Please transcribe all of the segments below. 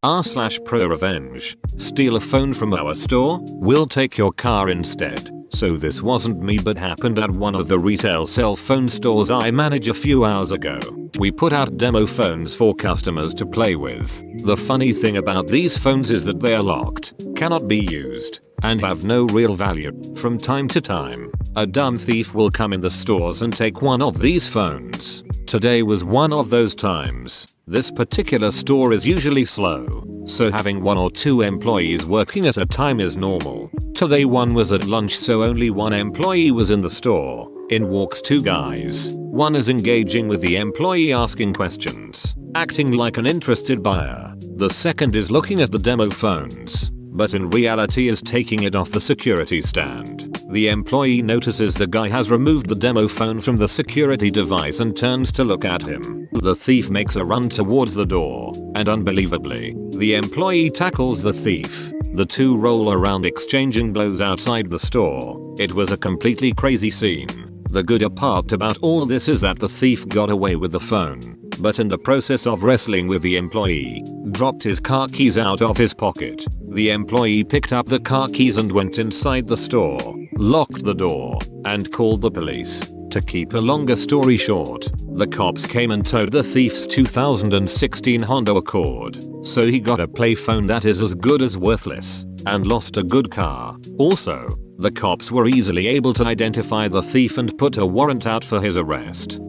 r/pro revenge. Steal a phone from our store? We'll take your car instead. So this wasn't me but happened at one of the retail cell phone stores I manage a few hours ago. We put out demo phones for customers to play with. The funny thing about these phones is that they are locked, cannot be used, and have no real value. From time to time, a dumb thief will come in the stores and take one of these phones. Today was one of those times. This particular store is usually slow, so having 1 or 2 employees working at a time is normal. Today one was at lunch, so only 1 employee was in the store. In walks 2 guys. One is engaging with the employee, asking questions, acting like an interested buyer. The second is looking at the demo phones, but in reality is taking it off the security stand. The employee notices the guy has removed the demo phone from the security device and turns to look at him. The thief makes a run towards the door, and unbelievably, the employee tackles the thief. The 2 roll around exchanging blows outside the store. It was a completely crazy scene. The good part about all this is that the thief got away with the phone, but in the process of wrestling with the employee, dropped his car keys out of his pocket. The employee picked up the car keys and went inside the store, locked the door, and called the police. To keep a longer story short, the cops came and towed the thief's 2016 Honda Accord, so he got a play phone that is as good as worthless, and lost a good car. Also, the cops were easily able to identify the thief and put a warrant out for his arrest.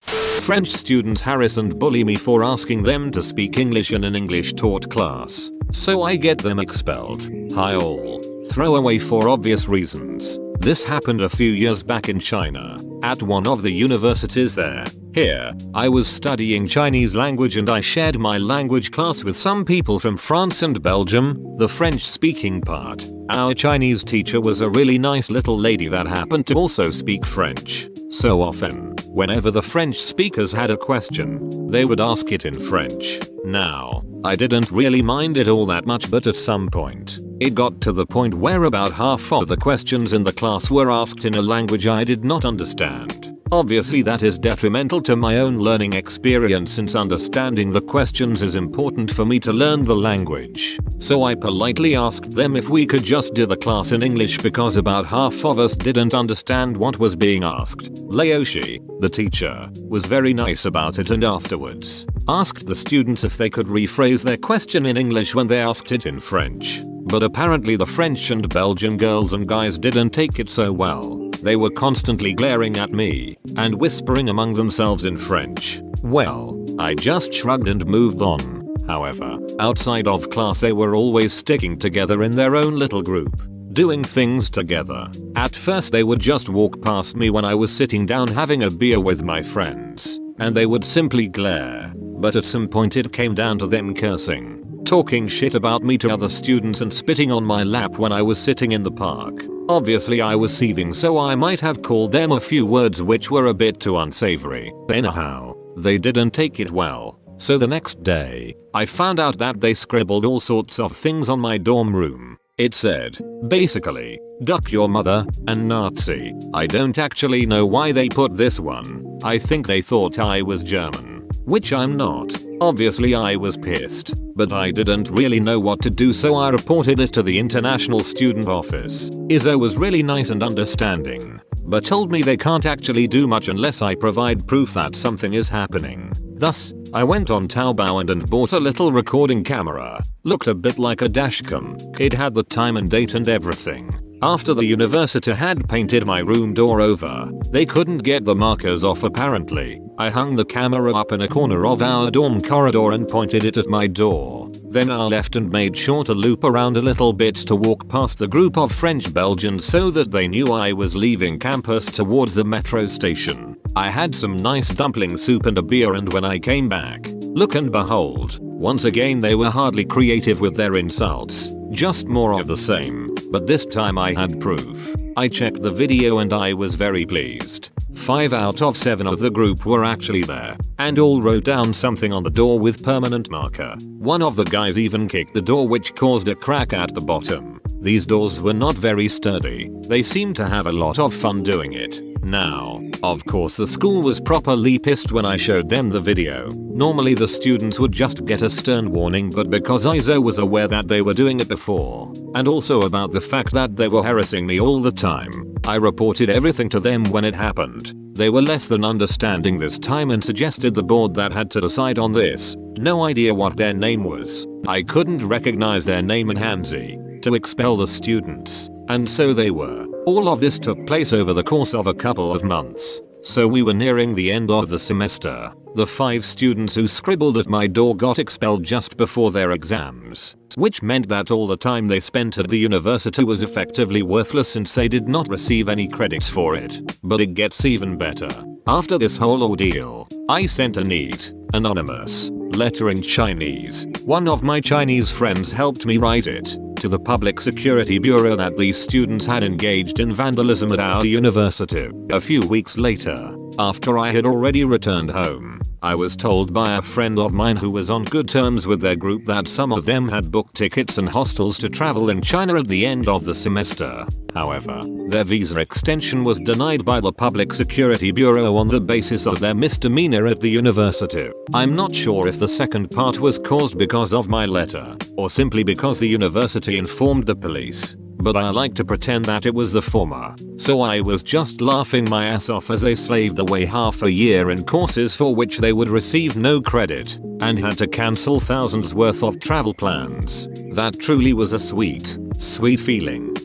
French students harass and bully me for asking them to speak English in an English taught class, so I get them expelled. Hi all. Throwaway for obvious reasons. This happened a few years back in China, at one of the universities there. Here, I was studying Chinese language and I shared my language class with some people from France and Belgium, the French speaking part. Our Chinese teacher was a really nice little lady that happened to also speak French. So often, whenever the French speakers had a question, they would ask it in French. Now, I didn't really mind it all that much, but at some point, it got to the point where about half of the questions in the class were asked in a language I did not understand. Obviously that is detrimental to my own learning experience, since understanding the questions is important for me to learn the language. So I politely asked them if we could just do the class in English because about half of us didn't understand what was being asked. Laoshi, the teacher, was very nice about it and afterwards asked the students if they could rephrase their question in English when they asked it in French. But apparently the French and Belgian girls and guys didn't take it so well. They were constantly glaring at me and whispering among themselves in French. Well, I just shrugged and moved on. However, outside of class they were always sticking together in their own little group, doing things together. At first they would just walk past me when I was sitting down having a beer with my friends, and they would simply glare. But at some point it came down to them cursing, talking shit about me to other students and spitting on my lap when I was sitting in the park. Obviously I was seething, so I might have called them a few words which were a bit too unsavory. Anyhow, they didn't take it well. So the next day, I found out that they scribbled all sorts of things on my dorm room. It said, basically, duck your mother, and Nazi. I don't actually know why they put this one. I think they thought I was German, which I'm not. Obviously I was pissed, but I didn't really know what to do, so I reported it to the International Student Office. Izzo was really nice and understanding, but told me they can't actually do much unless I provide proof that something is happening. Thus, I went on Taobao and bought a little recording camera. Looked a bit like a dashcam. It had the time and date and everything. After the university had painted my room door over, they couldn't get the markers off apparently. I hung the camera up in a corner of our dorm corridor and pointed it at my door. Then I left and made sure to loop around a little bit to walk past the group of French Belgians so that they knew I was leaving campus towards the metro station. I had some nice dumpling soup and a beer, and when I came back, look and behold, once again they were hardly creative with their insults, just more of the same. But this time I had proof. I checked the video and I was very pleased. 5 out of 7 of the group were actually there, and all wrote down something on the door with permanent marker. One of the guys even kicked the door, which caused a crack at the bottom. These doors were not very sturdy. They seemed to have a lot of fun doing it. Now, of course the school was properly pissed when I showed them the video. Normally the students would just get a stern warning, but because ISO was aware that they were doing it before, and also about the fact that they were harassing me all the time, I reported everything to them when it happened. They were less than understanding this time and suggested the board that had to decide on this. No idea what their name was. I couldn't recognize their name in Hansi to expel the students, and so they were. All of this took place over the course of a couple of months. So we were nearing the end of the semester. The 5 students who scribbled at my door got expelled just before their exams, which meant that all the time they spent at the university was effectively worthless since they did not receive any credits for it. But it gets even better. After this whole ordeal, I sent a neat, anonymous letter in Chinese. One of my Chinese friends helped me write it to the Public Security Bureau that these students had engaged in vandalism at our university. A few weeks later, after I had already returned home, I was told by a friend of mine who was on good terms with their group that some of them had booked tickets and hostels to travel in China at the end of the semester. However, their visa extension was denied by the Public Security Bureau on the basis of their misdemeanor at the university. I'm not sure if the second part was caused because of my letter, or simply because the university informed the police, but I like to pretend that it was the former. So I was just laughing my ass off as they slaved away half a year in courses for which they would receive no credit, and had to cancel thousands worth of travel plans. That truly was a sweet, sweet feeling.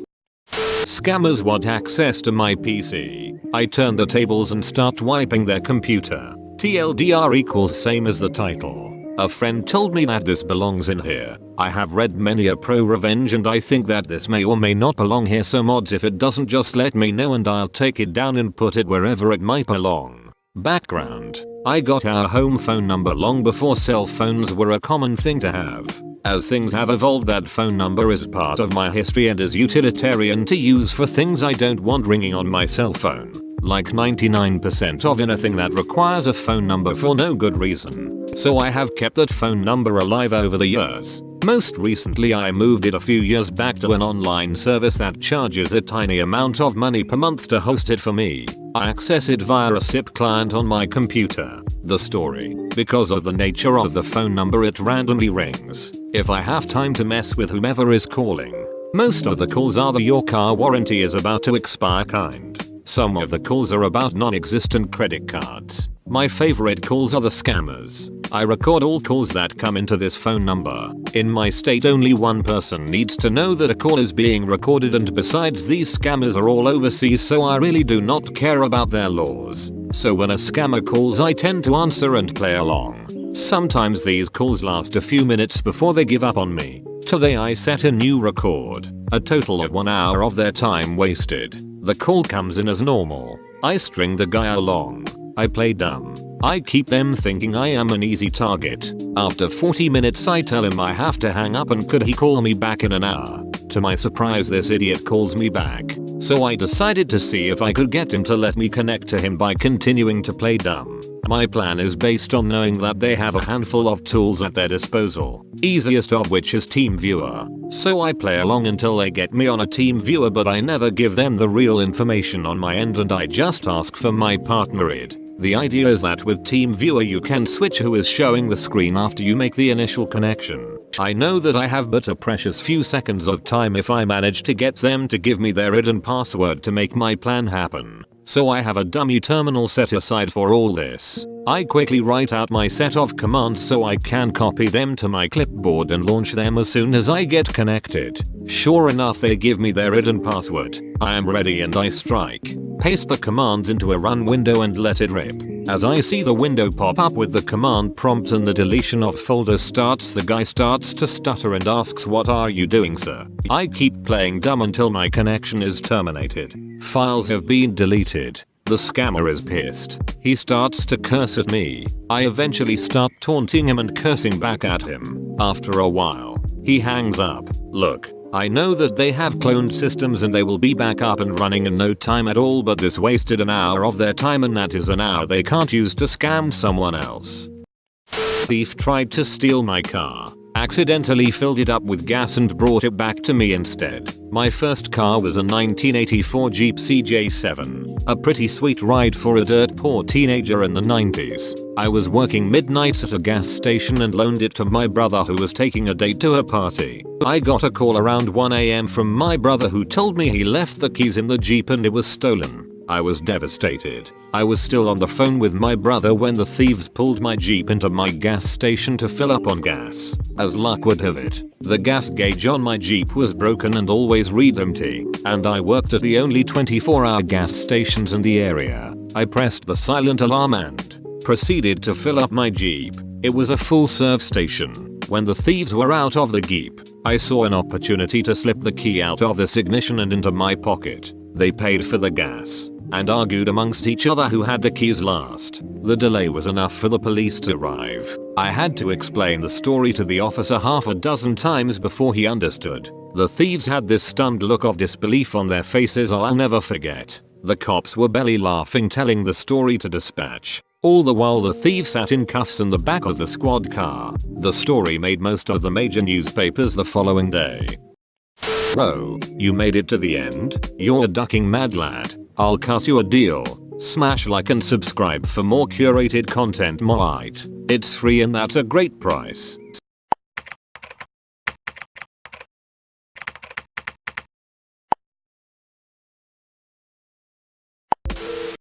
Scammers want access to my PC. I turn the tables and start wiping their computer. TLDR equals same as the title. A friend told me that this belongs in here. I have read many a pro revenge and I think that this may or may not belong here, so mods, if it doesn't, just let me know and I'll take it down and put it wherever it might belong. Background: I got our home phone number long before cell phones were a common thing to have. As things have evolved, that phone number is part of my history and is utilitarian to use for things I don't want ringing on my cell phone. Like 99% of anything that requires a phone number for no good reason. So I have kept that phone number alive over the years. Most recently I moved it a few years back to an online service that charges a tiny amount of money per month to host it for me. I access it via a SIP client on my computer. The story: because of the nature of the phone number, it randomly rings if I have time to mess with whomever is calling. Most of the calls are the "your car warranty is about to expire" kind. Some of the calls are about non-existent credit cards. My favorite calls are the scammers. I record all calls that come into this phone number. In my state, only one person needs to know that a call is being recorded, and besides, these scammers are all overseas, so I really do not care about their laws. So when a scammer calls, I tend to answer and play along. Sometimes these calls last a few minutes before they give up on me. Today I set a new record. A total of 1 hour of their time wasted. The call comes in as normal. I string the guy along. I play dumb. I keep them thinking I am an easy target. After 40 minutes I tell him I have to hang up and could he call me back in an hour. To my surprise, this idiot calls me back. So I decided to see if I could get him to let me connect to him by continuing to play dumb. My plan is based on knowing that they have a handful of tools at their disposal, easiest of which is TeamViewer. So I play along until they get me on a TeamViewer, but I never give them the real information on my end and I just ask for my partner ID. The idea is that with TeamViewer you can switch who is showing the screen after you make the initial connection. I know that I have but a precious few seconds of time if I manage to get them to give me their ID and password to make my plan happen. So I have a dummy terminal set aside for all this. I quickly write out my set of commands so I can copy them to my clipboard and launch them as soon as I get connected. Sure enough, they give me their ID and password. I am ready and I strike. Paste the commands into a run window and let it rip. As I see the window pop up with the command prompt and the deletion of folders starts, the guy starts to stutter and asks, "What are you doing, sir?" I keep playing dumb until my connection is terminated. Files have been deleted. The scammer is pissed. He starts to curse at me. I eventually start taunting him and cursing back at him. After a while, he hangs up. Look, I know that they have cloned systems and they will be back up and running in no time at all, but this wasted an hour of their time and that is an hour they can't use to scam someone else. Thief tried to steal my car. accidentally filled it up with gas and brought it back to me instead. My first car was a 1984 Jeep CJ7, a pretty sweet ride for a dirt poor teenager in the 90s. I was working midnights at a gas station and loaned it to my brother who was taking a date to a party. I got a call around 1 AM from my brother who told me he left the keys in the Jeep and it was stolen. I was devastated. I was still on the phone with my brother when the thieves pulled my Jeep into my gas station to fill up on gas. As luck would have it, the gas gauge on my Jeep was broken and always read empty, and I worked at the only 24-hour gas stations in the area. I pressed the silent alarm and proceeded to fill up my Jeep. It was a full-serve station. When the thieves were out of the Jeep, I saw an opportunity to slip the key out of this ignition and into my pocket. They paid for the gas and argued amongst each other who had the keys last. The delay was enough for the police to arrive. I had to explain the story to the officer half a dozen times before he understood. The thieves had this stunned look of disbelief on their faces I'll never forget. The cops were belly laughing telling the story to dispatch. All the while the thieves sat in cuffs in the back of the squad car. The story made most of the major newspapers the following day. Bro, you made it to the end? You're a ducking mad lad. I'll cut you a deal. Smash like and subscribe for more curated content. It's free and that's a great price.